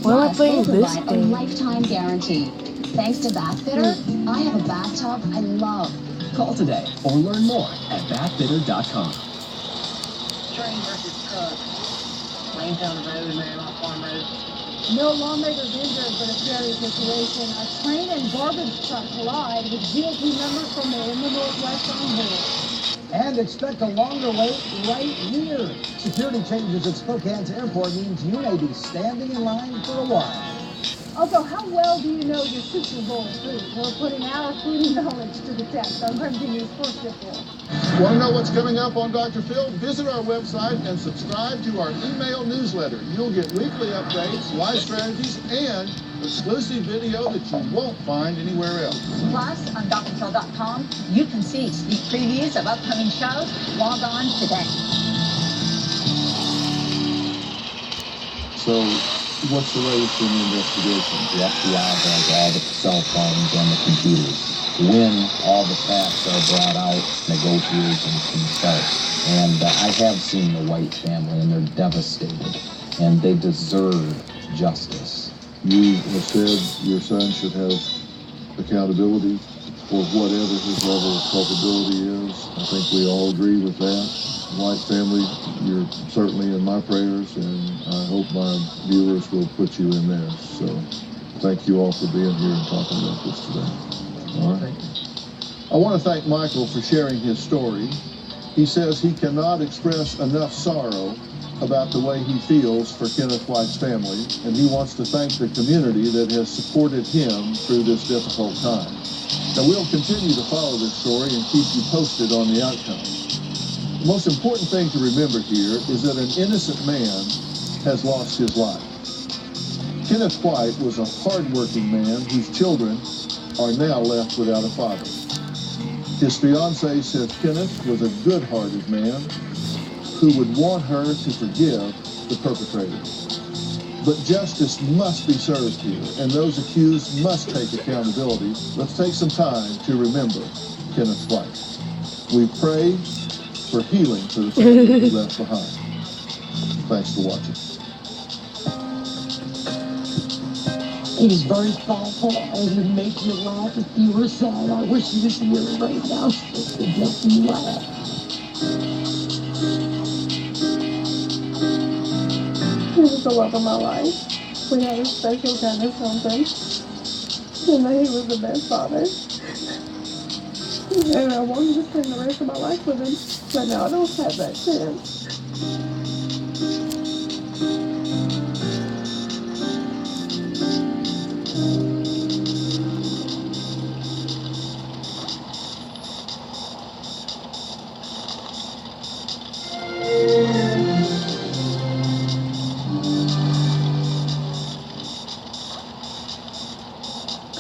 Why am I playing they this provide a game? lifetime guarantee. Thanks to Bathfitter, I have a bathtub I love. Call today or learn more at bathfitter.com. Train versus truck. Lane down the road, man off farm road. No lawmakers injured, but a scary situation. A train and garbage truck collide with GOP members from the in the Northwest on hold. And expect a longer wait right here. Security changes at Spokane's airport means you may be standing in line for a while. Also, how well do you know your Super Bowl food? We're putting our food knowledge to the test on Prem TV's First Report. Want to know what's coming up on Dr. Phil? Visit our website and subscribe to our email newsletter. You'll get weekly updates, live strategies, and exclusive video that you won't find anywhere else. Plus, on drphil.com, you can see sneak previews of upcoming shows. Log on today. So, what's the latest in the investigation? The FBI has all the cell phones and the computers. When all the facts are brought out, negotiations can start. And I have seen the White family, and they're devastated, and they deserve justice. You have said your son should have accountability for whatever his level of culpability is. I think we all agree with that. White family, you're certainly in my prayers, and I hope my viewers will put you in theirs. So thank you all for being here and talking about this today. All right. I want to thank Michael for sharing his story. He says he cannot express enough sorrow about the way he feels for Kenneth White's family, and he wants to thank the community that has supported him through this difficult time. Now, we'll continue to follow this story and keep you posted on the outcome. The most important thing to remember here is that an innocent man has lost his life. Kenneth White was a hard-working man whose children are now left without a father. His fiancée said Kenneth was a good-hearted man who would want her to forgive the perpetrator. But justice must be served here, and those accused must take accountability. Let's take some time to remember Kenneth White. We pray for healing for the family he left behind. Thanks for watching. It is very thoughtful and it makes you laugh. If you were sad, I wish you could hear it right now. It makes me laugh. He was the love of my life. We had a special kind of something. And he was the best father. And I wanted to spend the rest of my life with him. But now I don't have that chance.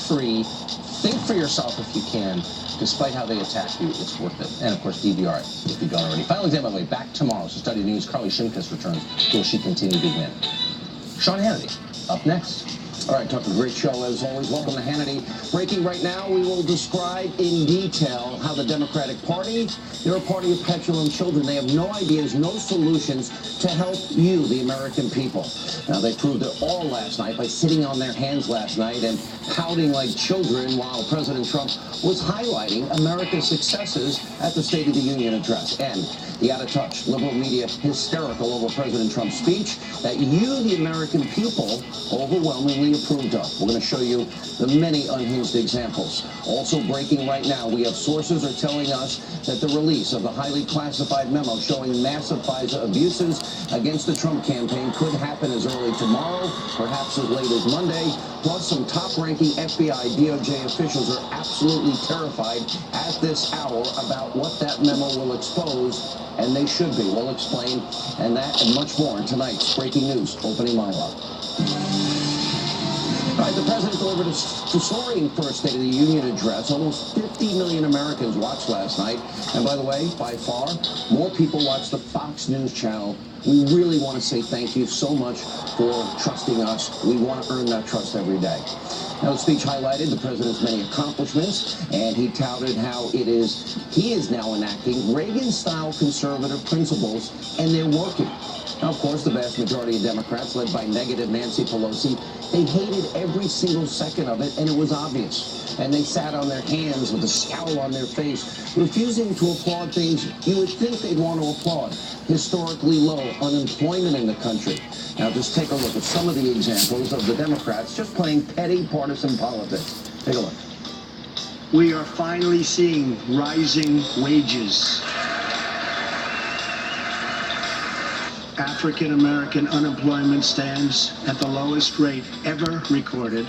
Free. Think for yourself if you can. Despite how they attack you, it's worth it. And of course, DVR it if you don't already. Final exam, by the way, back tomorrow. So study news. Carly Shimkus returns. Will she continue to win? Sean Hannity up next. All right, talking great show as always. Welcome to Hannity. Breaking right now, we will describe in detail how the Democratic Party, they're a party of petulant children. They have no ideas, no solutions to help you, the American people. Now, they proved it all last night by sitting on their hands last night and pouting like children while President Trump was highlighting America's successes at the State of the Union address. And the out-of-touch liberal media hysterical over President Trump's speech that you, the American people, overwhelmingly approved of. We're going to show you the many unhinged examples. Also breaking right now, we have sources are telling us that the release of the highly classified memo showing massive FISA abuses against the Trump campaign could happen as early tomorrow, perhaps as late as Monday. Plus, some top-ranking FBI, DOJ officials are absolutely terrified at this hour about what that memo will expose, and they should be. We'll explain, and that and much more in tonight's Breaking News Opening Monologue. All right, the president delivered a soaring first State of the Union address. Almost 50 million Americans watched last night. And by the way, by far, more people watched the Fox News channel. We really want to say thank you so much for trusting us. We want to earn that trust every day. Now, the speech highlighted the president's many accomplishments, and he touted how he is now enacting Reagan-style conservative principles, and they're working. Now, of course, the vast majority of Democrats, led by negative Nancy Pelosi, they hated every single second of it, and it was obvious. And they sat on their hands with a scowl on their face, refusing to applaud things you would think they'd want to applaud. Historically low unemployment in the country. Now, just take a look at some of the examples of the Democrats just playing petty partisan politics. Take a look. We are finally seeing rising wages. African American unemployment stands at the lowest rate ever recorded.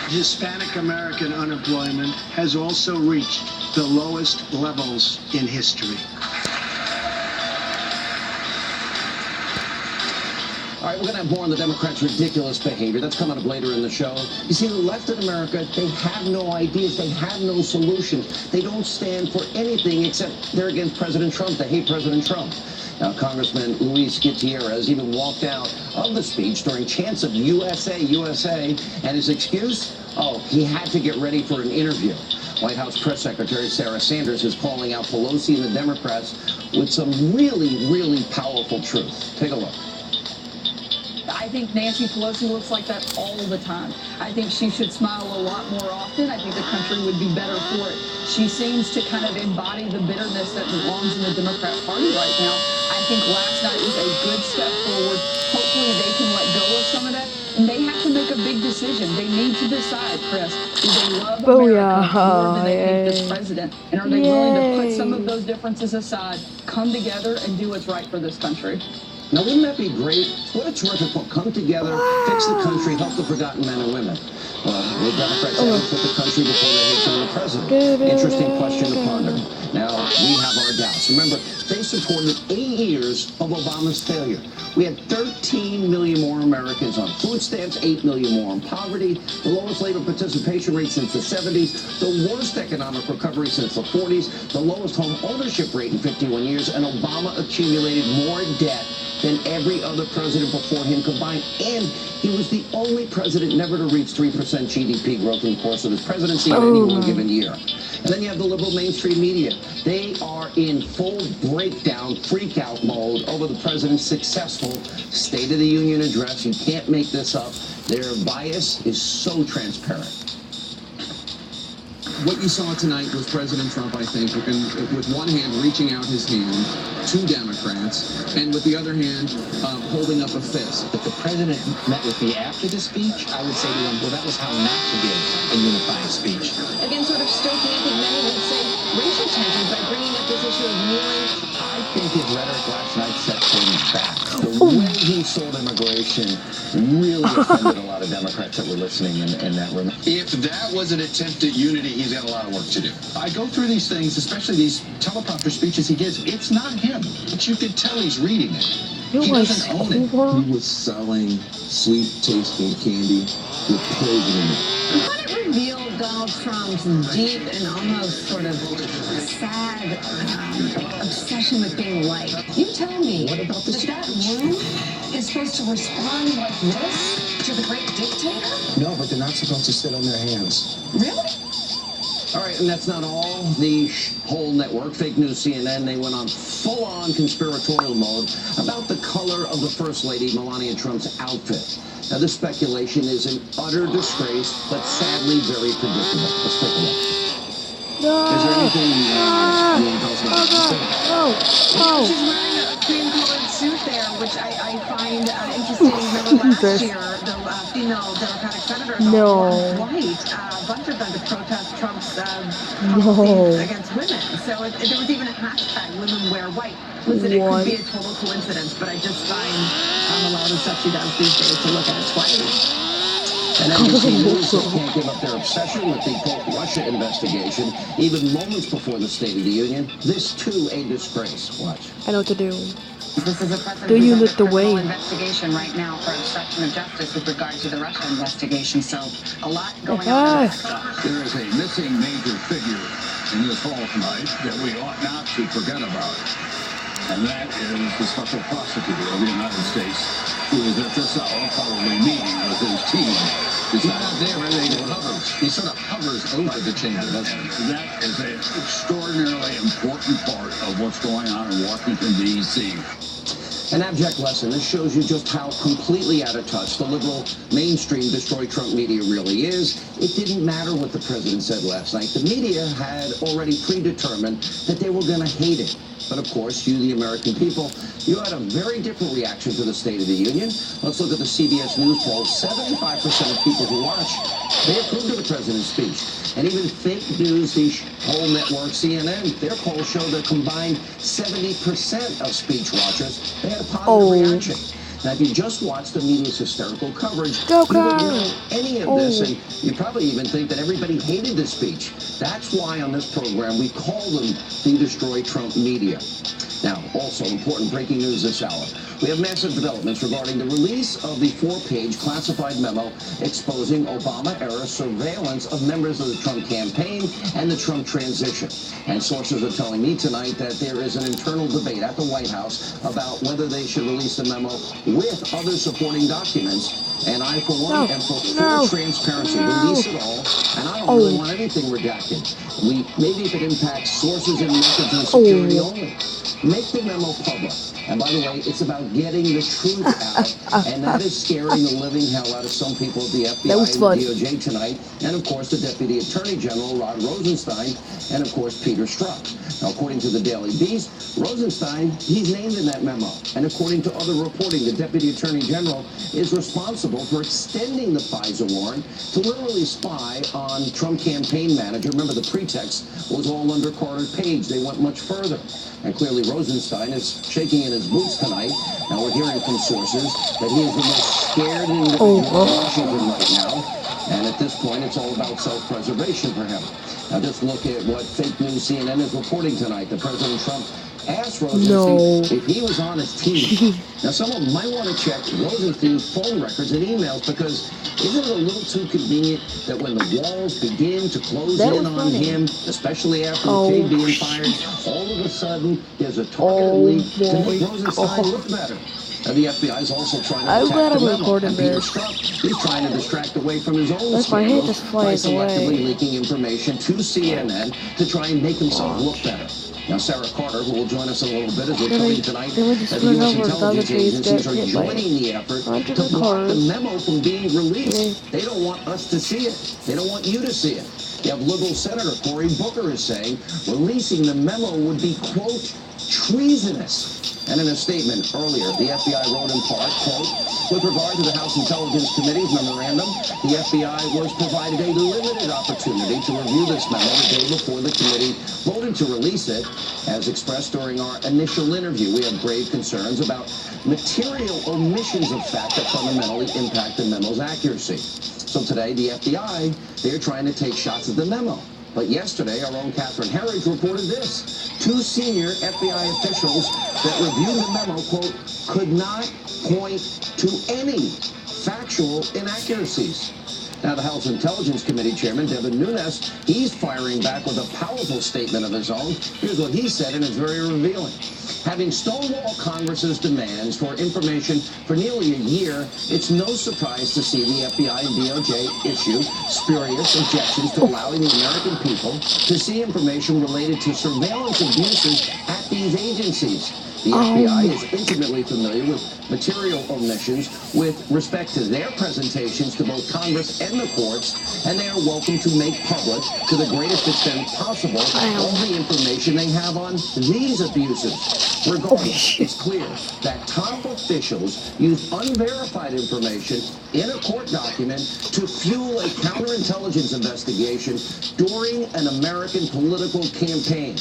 Hispanic American unemployment has also reached the lowest levels in history. All right, we're going to have more on the Democrats' ridiculous behavior. That's coming up later in the show. You see, the left in America, they have no ideas. They have no solutions. They don't stand for anything except they're against President Trump. They hate President Trump. Now, Congressman Luis Gutierrez even walked out of the speech during chants of USA, USA, and his excuse? Oh, he had to get ready for an interview. White House Press Secretary Sarah Sanders is calling out Pelosi and the Democrats with some really, really powerful truth. Take a look. I think Nancy Pelosi looks like that all the time. I think she should smile a lot more often. I think the country would be better for it. She seems to kind of embody the bitterness that belongs in the Democrat Party right now. I think last night was a good step forward. Hopefully they can let go of some of that. And they have to make a big decision. They need to decide, Chris, do they love America or do they hate this president? And are they willing to put some of those differences aside, come together, and do what's right for this country? Now, wouldn't that be great? What a terrific book. Come together, fix the country, help the forgotten men and women. Well, the Democrats haven't put the country before they hate the president. Interesting question to ponder. Now, we have our doubts. Remember, they supported 8 years of Obama's failure. We had 13 million more Americans on food stamps, 8 million more in poverty, the lowest labor participation rate since the 70s, the worst economic recovery since the 40s, the lowest home ownership rate in 51 years, and Obama accumulated more debt than every other president before him combined. And he was the only president never to reach 3% GDP growth in the course of his presidency in any one given year. And then you have the liberal mainstream media. They are in full breakdown, freak-out mode over the president's successful State of the Union address. You can't make this up. Their bias is so transparent. What you saw tonight was President Trump, I think, with one hand reaching out his hand to Democrats, and with the other hand holding up a fist. If the president met with me after the speech, I would say to him, well, that was how not to give a unifying speech. Again, sort of stoking, I think many would say, racial tensions by bringing up this issue of kneeling. I think his rhetoric last night set things back. The way he sold immigration really offended a lot of Democrats that were listening in that room. If that was an attempt at unity, he's got a lot of work to do. I go through these things, especially these teleprompter speeches he gives. It's not him, but you can tell he's reading it. He doesn't own it. He was selling sweet tasting candy with poison in it. What it revealed Donald Trump's deep and almost sort of sad obsession with being liked. You tell me that room is supposed to respond like this to the great dictator? No, but they're not supposed to sit on their hands. Really? All right, and that's not all. The whole network, fake news CNN, they went on full-on conspiratorial mode about the color of the First Lady, Melania Trump's outfit. Now, this speculation is an utter disgrace, but sadly very predictable. Let's take a look. Is there anything you want to tell us about? She's wearing a cream-colored suit there, which I find interesting. Remember last year, the female Democratic senators all wore white, a bunch of them to protest Trump's policies against women. So there was even a hashtag, women wear white. Listen, it could be a total coincidence, but I just find a lot of the stuff she does these days to look at it twice. And NBC News can't give up their obsession with the Russia investigation, even moments before the State of the Union. This, too, a disgrace. Watch. I know what to do. This is a precedent. Do you look the way? Investigation right now for obstruction of justice with regard to the Russia investigation. So a lot going on. There is a missing major figure in this hall tonight that we ought not to forget about. And that is the special prosecutor of the United States, who is at this hour probably meeting with his team. He's not there, he hovers. He sort of hovers over the chamber, doesn't he? That is an extraordinarily important part of what's going on in Washington, D.C. An abject lesson. This shows you just how completely out of touch the liberal mainstream destroy Trump media really is. It didn't matter what the president said last night. The media had already predetermined that they were going to hate it. But of course, you, the American people, you had a very different reaction to the State of the Union. Let's look at the CBS News poll. 75% of people who watch, they approved of the president's speech. And even fake news, the poll network CNN, their polls showed a combined 70% of speech watchers, they had a positive reaction. Now, if you just watch the media's hysterical coverage, you wouldn't know any of this, and you probably even think that everybody hated the speech. That's why on this program we call them the Destroy Trump media. Now, also important breaking news this hour. We have massive developments regarding the release of the 4-page classified memo exposing Obama-era surveillance of members of the Trump campaign and the Trump transition. And sources are telling me tonight that there is an internal debate at the White House about whether they should release the memo with other supporting documents. And I, for one, am for full transparency. Release it all, and I don't really want anything redacted. Maybe if it impacts sources and methods and security only. Make the memo public. And by the way, it's about getting the truth out. And that is scaring the living hell out of some people at the FBI and the DOJ tonight. And of course, the Deputy Attorney General, Rod Rosenstein, and of course, Peter Strzok. Now, according to the Daily Beast, Rosenstein, he's named in that memo. And according to other reporting, the Deputy Attorney General is responsible for extending the FISA warrant to literally spy on Trump campaign manager. Remember, the pretext was all under Carter Page. They went much further. And clearly Rosenstein is shaking in his boots tonight. Now we're hearing from sources that he is the most scared individual in Washington right now. And at this point, it's all about self-preservation for him. Now just look at what fake news CNN is reporting tonight. The President Trump asked Rosenstein if he was on his team. Now someone might want to check Rosenstein's phone records and emails, because isn't it a little too convenient that when the walls begin to close in on him, especially after McCabe being fired, all of a sudden there's a targeted leak to make Rosenstein look better. And the FBI is also trying to attack the memo. And Peter Strzok, he's trying to distract away from his own scandals by selectively leaking information to CNN to try and make himself look better. Now, Sarah Carter, who will join us in a little bit, as we're coming tonight, that the U.S. intelligence agencies are joining the effort to block the memo from being released. They don't want us to see it. They don't want you to see it. You have liberal Senator Cory Booker is saying releasing the memo would be, quote, treasonous. And in a statement earlier, the FBI wrote in part, quote, with regard to the House Intelligence Committee's memorandum, the FBI was provided a limited opportunity to review this memo the day before the committee voted to release it. As expressed during our initial interview, we have grave concerns about material omissions of fact that fundamentally impact the memo's accuracy. So today, the FBI, they're trying to take shots at the memo. But yesterday, our own Catherine Herridge reported this. 2 senior FBI officials that reviewed the memo, quote, could not point to any factual inaccuracies. Now, the House Intelligence Committee Chairman, Devin Nunes, he's firing back with a powerful statement of his own. Here's what he said, and it's very revealing. Having stonewalled Congress's demands for information for nearly a year, it's no surprise to see the FBI and DOJ issue spurious objections to allowing the American people to see information related to surveillance abuses at these agencies. The FBI is intimately familiar with material omissions with respect to their presentations to both Congress and the courts, and they are welcome to make public, to the greatest extent possible, all the information they have on these abuses. Regardless, it's clear that top officials use unverified information in a court document to fuel a counterintelligence investigation during an American political campaign.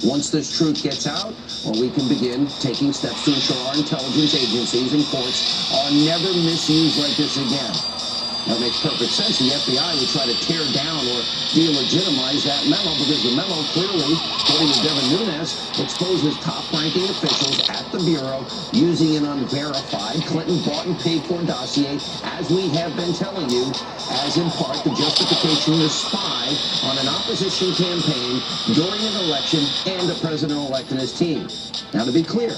Once this truth gets out, well, we can begin taking steps to ensure our intelligence agencies and courts are never misused like this again. That makes perfect sense. The FBI would try to tear down or delegitimize that memo, because the memo clearly, according to Devin Nunes, exposes top-ranking officials at the Bureau using an unverified Clinton bought and paid for dossier, as we have been telling you, as in part the justification to spy on an opposition campaign during an election and a president-elect and his team. Now, to be clear,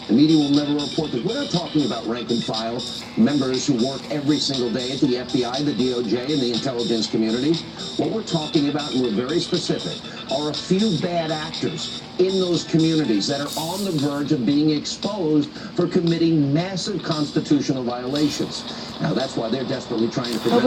the media will never report that. We're not talking about rank and file members who work every single day at the FBI, the DOJ, and the intelligence community. What we're talking about, and we're very specific, are a few bad actors in those communities that are on the verge of being exposed for committing massive constitutional violations. Now, that's why they're desperately trying to prevent